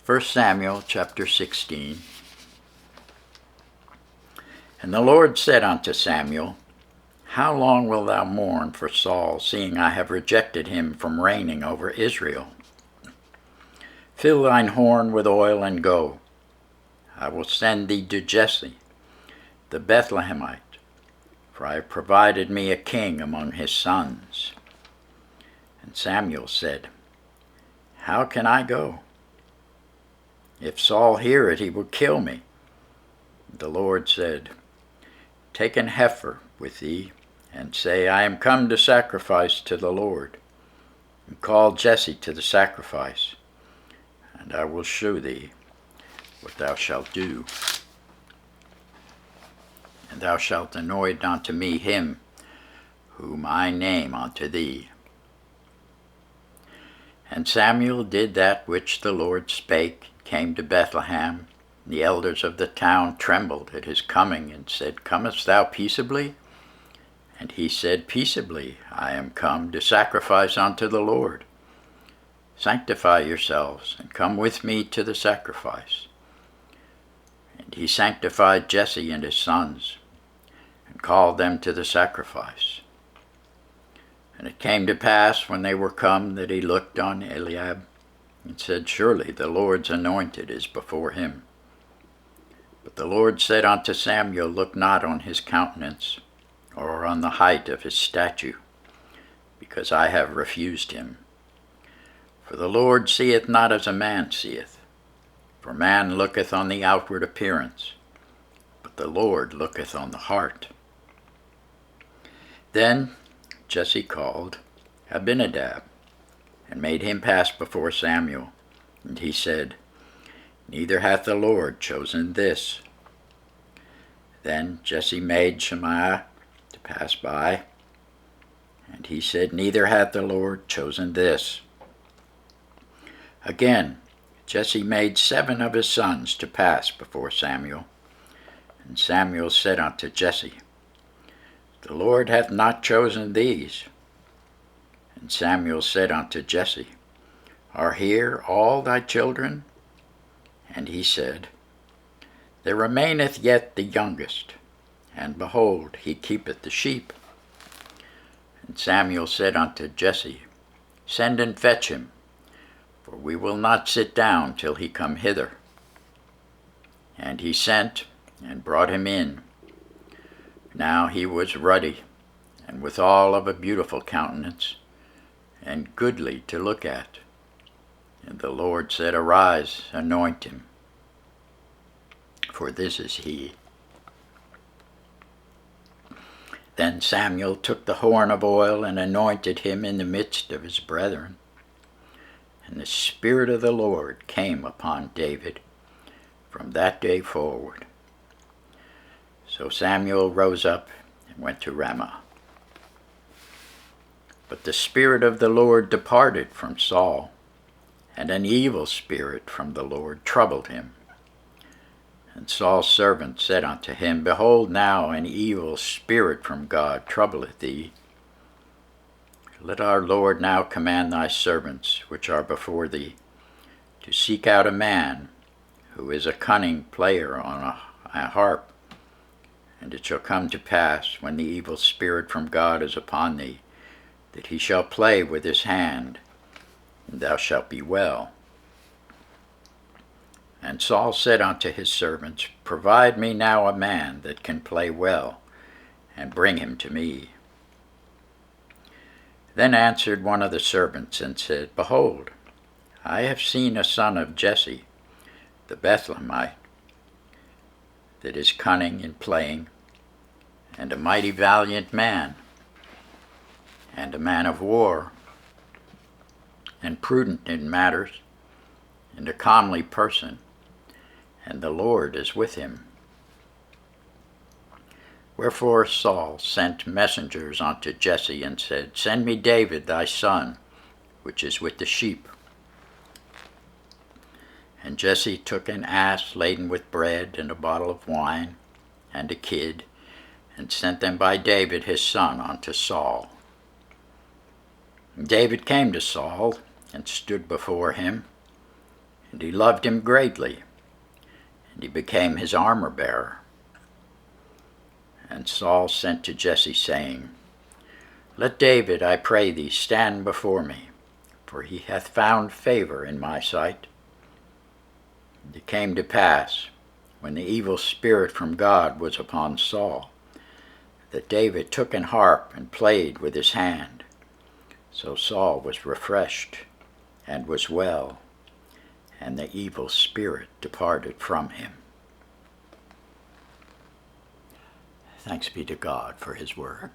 1 Samuel chapter 16. And the Lord said unto Samuel, How long wilt thou mourn for Saul, seeing I have rejected him from reigning over Israel? Fill thine horn with oil and go. I will send thee to Jesse, the Bethlehemite, for I have provided me a king among his sons. And Samuel said, How can I go? If Saul hear it, he will kill me. The Lord said, Take an heifer with thee, and say, I am come to sacrifice to the Lord. And call Jesse to the sacrifice, and I will shew thee what thou shalt do. And thou shalt anoint unto me him whom I name unto thee. And Samuel did that which the Lord spake, came to Bethlehem. The elders of the town trembled at his coming, and said, Comest thou peaceably? And he said, Peaceably I am come to sacrifice unto the Lord. Sanctify yourselves, and come with me to the sacrifice. And he sanctified Jesse and his sons, and called them to the sacrifice. And it came to pass, when they were come, that he looked on Eliab, and said, Surely the Lord's anointed is before him. But the Lord said unto Samuel, Look not on his countenance, or on the height of his stature, because I have refused him. For the Lord seeth not as a man seeth. For man looketh on the outward appearance, but the Lord looketh on the heart. Then Jesse called Abinadab, and made him pass before Samuel. And he said, Neither hath the Lord chosen this. Then Jesse made Shemaiah to pass by, and he said, Neither hath the Lord chosen this. Again Jesse made 7 of his sons to pass before Samuel. And Samuel said unto Jesse, The Lord hath not chosen these. And Samuel said unto Jesse, Are here all thy children? And he said, There remaineth yet the youngest, and behold, he keepeth the sheep. And Samuel said unto Jesse, Send and fetch him, for we will not sit down till he come hither. And he sent, and brought him in. Now he was ruddy, and withal of a beautiful countenance, and goodly to look at. And the Lord said, Arise, anoint him, for this is he. Then Samuel took the horn of oil, and anointed him in the midst of his brethren. And the Spirit of the Lord came upon David from that day forward. So Samuel rose up and went to Ramah. But the Spirit of the Lord departed from Saul, and an evil spirit from the Lord troubled him. And Saul's servant said unto him, Behold, now an evil spirit from God troubleth thee. Let our Lord now command thy servants, which are before thee, to seek out a man who is a cunning player on a harp. And it shall come to pass, when the evil spirit from God is upon thee, that he shall play with his hand, and thou shalt be well. And Saul said unto his servants, Provide me now a man that can play well, and bring him to me. Then answered one of the servants, and said, Behold, I have seen a son of Jesse, the Bethlehemite, that is cunning in playing, and a mighty valiant man, and a man of war, and prudent in matters, and a comely person, and the Lord is with him. Wherefore Saul sent messengers unto Jesse, and said, Send me David thy son, which is with the sheep. And Jesse took an ass laden with bread, and a bottle of wine, and a kid, and sent them by David his son unto Saul. And David came to Saul, and stood before him. and he loved him greatly, and he became his armor-bearer. And Saul sent to Jesse, saying, Let David, I pray thee, stand before me, for he hath found favor in my sight. And it came to pass, when the evil spirit from God was upon Saul, that David took an harp and played with his hand. So Saul was refreshed and was well, and the evil spirit departed from him. Thanks be to God for his word.